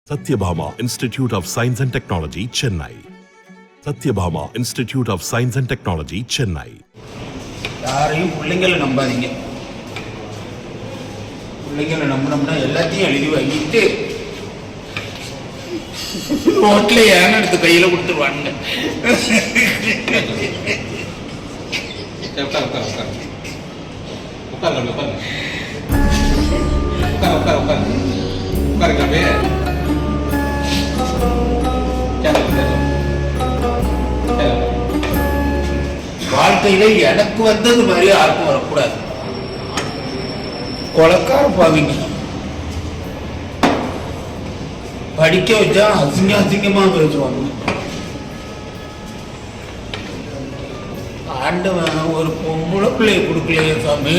Satyabhama Institute of Science and Technology, Chennai. Satyabhama Institute of Science and Technology, Chennai. யாரையும் பிள்ளைங்களை நம்பாதீங்க. பிள்ளைங்களை நம்பினோம்னா எல்லாத்தையும் எழுதி வாங்கிட்டு ரோட்ல ஏன் எடுத்து கையில கொடுத்துருவாங்க. வாழ்க்கையில எனக்கு வந்தது மாதிரி யாருக்கும் வரக்கூடாது. கொலைக்கார பாவிங்க படிக்க வச்சா அசிங்கமா பேசுவாங்க. ஆண்டவன் ஒரு பொம்பளை பிள்ளைய கொடுக்கலையே சாமி.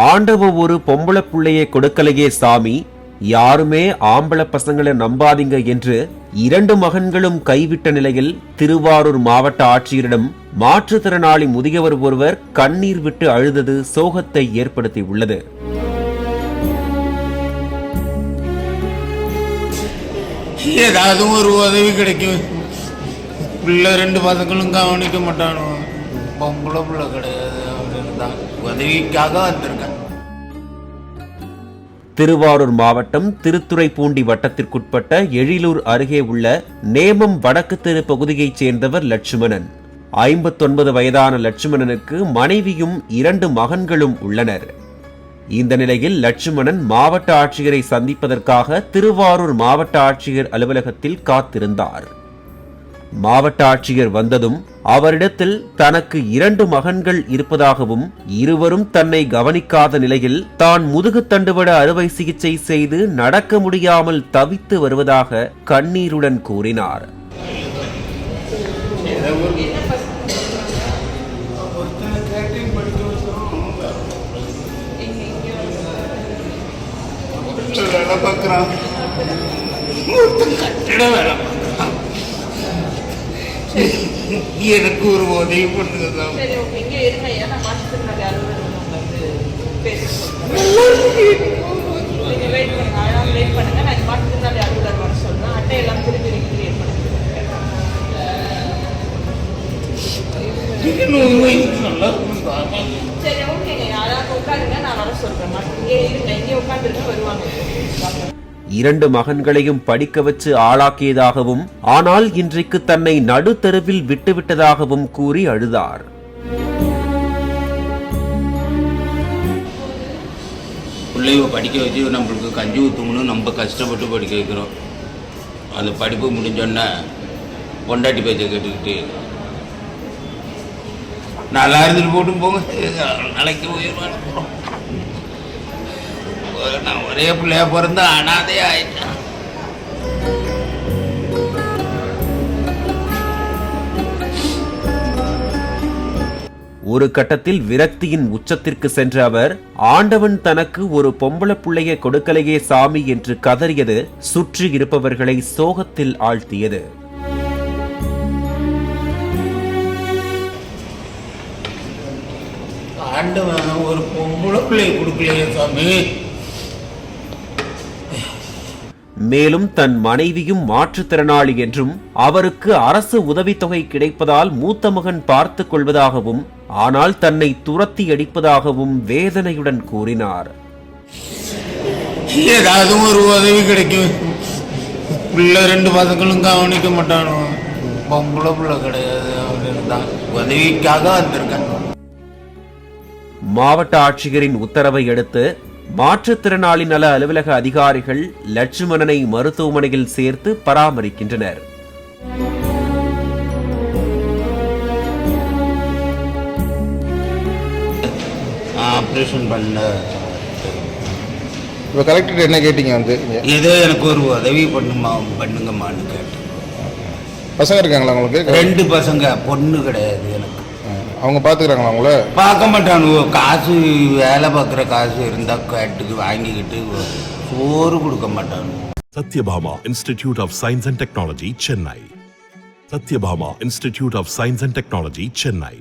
ஆண்டவன் ஒரு பொம்பளை பிள்ளையை கொடுக்கலையே சாமி, யாருமே ஆம்பளை பசங்களை நம்பாதீங்க என்று 2 மகன்களும் கைவிட்ட நிலையில் திருவாரூர் மாவட்ட ஆட்சியரிடம் மாற்றுத்திறனாளி முதியவர் ஒருவர் கண்ணீர் விட்டு அழுதது சோகத்தை ஏற்படுத்தி உள்ளது. ஏதாவது ஒரு உதவி கிடைக்கும். பிள்ளை 2 பசங்களும் கவனிக்க மாட்டானோ, பொம்பளை பிள்ளை கிடையாது அப்படின்னு தான் உதவிக்காக வந்திருக்கேன். திருவாரூர் மாவட்டம் திருத்துறைப்பூண்டி வட்டத்திற்குட்பட்ட எழிலூர் அருகே உள்ள நேமம் வடக்கு தெரு பகுதியைச் சேர்ந்தவர் லட்சுமணன். 59 வயதான லட்சுமணனுக்கு மனைவியும் 2 மகன்களும் உள்ளனர். இந்த நிலையில் லட்சுமணன் மாவட்ட ஆட்சியரை சந்திப்பதற்காக திருவாரூர் மாவட்ட ஆட்சியர் அலுவலகத்தில் காத்திருந்தார். மாவட்ட ஆட்சியர் வந்ததும் அவரிடத்தில் தனக்கு 2 மகன்கள் இருப்பதாகவும் இருவரும் தன்னை கவனிக்காத நிலையில் தான் முதுகு தண்டுவட அறுவை சிகிச்சை செய்து நடக்க முடியாமல் தவித்து வருவதாக கண்ணீருடன் கூறினார். எனக்கு ஒரு உதவி பண்ணுங்க. வருவாங்க. 2 மகன்களையும் படிக்க வச்சு ஆளாக்கியதாகவும் ஆனால் இன்றைக்கு தன்னை நடுத்தெருவில் விட்டுவிட்டதாகவும் கூறி அழுதார். பிள்ளைய படிக்க வச்சு நம்மளுக்கு கஞ்சி ஊற்றுங்கன்னு நம்ம கஷ்டப்பட்டு படிக்க வைக்கிறோம். அந்த படிப்பு முடிஞ்சோன்னா பொண்டாட்டி பேச்சை கேட்டுக்கிட்டு நல்லா இருந்துட்டு போட்டும் போங்க, நாளைக்கு உயர்வான போகிறோம். நான் ஒரே பிள்ளையா பிறந்த அனாதையா ஆயிட்டேன். ஒரு கட்டத்தில் விரக்தியின் உச்சத்திற்கு சென்ற அவர் ஆண்டவன் தனக்கு ஒரு பொம்பளை பிள்ளையை கொடுக்கலையே சாமி என்று கதறியது சுற்றி இருப்பவர்களை சோகத்தில் ஆழ்த்தியது. ஆண்டவன் ஒரு பொம்பளை பிள்ளையை கொடுக்கலையே சாமி. மேலும் தன் மனைவியும் மாற்றுத்திறனாளி என்றும் அவருக்கு அரசு உதவித்தொகை கிடைப்பதால் மூத்த மகன் பார்த்துக் கொள்வதாகவும் ஆனால் தன்னை துரத்தி அடிப்பதாகவும் வேதனையுடன் கூறினார். ஏதாவது ஒரு உதவி கிடைக்கும். பிள்ளை 2 பசங்களும் கவனிக்க மாட்டானோ, பொம்பளை பிள்ளை கிடையாது அப்படின்னு தான் உதவிக்காக வந்திருக்கேன். மாவட்ட ஆட்சியரின் உத்தரவை அடுத்து மாற்றுத்திறனாளி நல அலுவலக அதிகாரிகள் லட்சுமணனை மருத்துவமனையில் சேர்த்து பராமரிக்கின்றனர். ஆப்ரேஷன் பண்ண இப்போ கலெக்டர் என்ன கேட்டீங்க? வந்து ஏதோ எனக்கு ஒரு உதவி பண்ணுங்கம்மான்னு கேட்டேன். பசங்க இருக்காங்களா உங்களுக்கு? 2 பசங்க, பொண்ணு கிடையாது எனக்கு. அவங்க பார்த்துக்கிறாங்களா உங்கள? பார்க்க மாட்டானுவோ. காசு வேலை பார்க்குற காசு இருந்தால் கேட்டுக்கு வாங்கிக்கிட்டு சோறு கொடுக்க மாட்டானு. Satyabhama Institute of Science and Technology, Chennai. Satyabhama Institute of Science and Technology, Chennai.